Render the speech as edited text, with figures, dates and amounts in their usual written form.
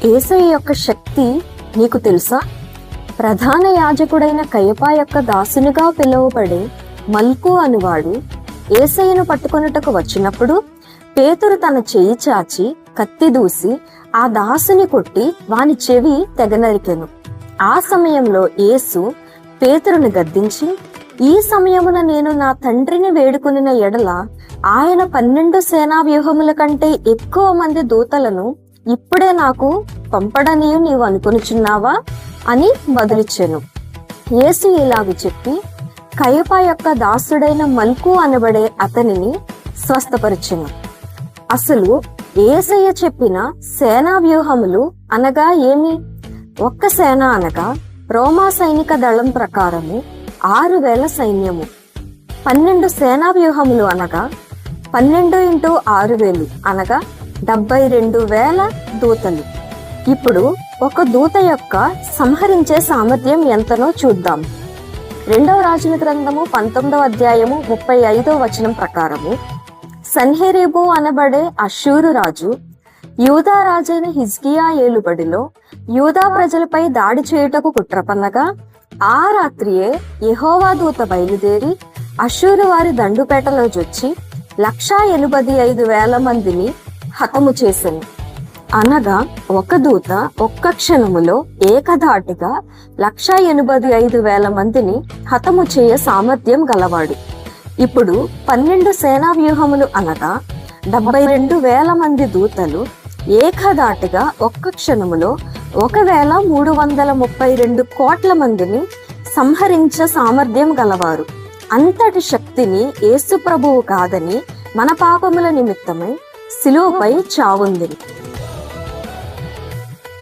యేసయ్య యొక్క శక్తి నీకు తెలుసా? ప్రధాన యాజకుడైన కయపా యొక్క దాసునిగా పిలువబడే మల్కు అనువాడు యేసయ్యను పట్టుకొనుటకు వచ్చినప్పుడు పేతురు తన చెయ్యి చాచి కత్తి దూసి ఆ దాసుని కొట్టి వాని చెవి తెగనరికెను. ఆ సమయంలో యేసు పేతురుని గద్దించి, ఈ సమయమున నేను నా తండ్రిని వేడుకొనిన ఎడల ఆయన 12 సేనా వ్యూహముల కంటే ఎక్కువ మంది దూతలను ఇప్పుడే నాకు పంపడని నీవు అనుకొనుచున్నావా అని బదులిచ్చెను. యేసు ఇలాగ చెప్పి కయపా యొక్క దాసుడైన మల్కు అనబడే అతనిని స్వస్థపరిచెను. అసలు యేసయ్య చెప్పిన సేనా వ్యూహములు అనగా ఏమి? ఒక్క సేన అనగా రోమా సైనిక దళం ప్రకారము 6000 సైన్యము. 12 సేనా వ్యూహములు అనగా 12 × 6000 అనగా 72,000 దూతలు. ఇప్పుడు ఒక దూత యొక్క సంహరించే సామర్థ్యం ఎంతనో చూద్దాం. 2వ రాజుల గ్రంథము 19వ అధ్యాయము 35వ వచనం ప్రకారము సన్హెరీబు అనబడే అష్షూరు రాజు యూదా రాజైన హిజ్కియా ఏలుబడిలో యూదా ప్రజలపై దాడి చేయుటకు కుట్రపన్నగా ఆ రాత్రియే యెహోవా దూత బయలుదేరి అష్షూరు వారి దండుపేటలో జొచ్చి 185,000 మందిని హతము చేసెను. అనగా ఒక దూత ఒక్క క్షణములో ఏకధాటిగా 185,000 మందిని హతము చేయ సామర్థ్యం గలవాడు. ఇప్పుడు 12 సేనా వ్యూహములు అనగా 72,000 మంది దూతలు ఏకధాటిగా ఒక్క క్షణములో 1,332 కోట్ల మందిని సంహరించ సామర్థ్యం గలవారు. అంతటి శక్తిని యేసు ప్రభువు కాదని మన పాపముల నిమిత్తమై శిలువపై చావుంది.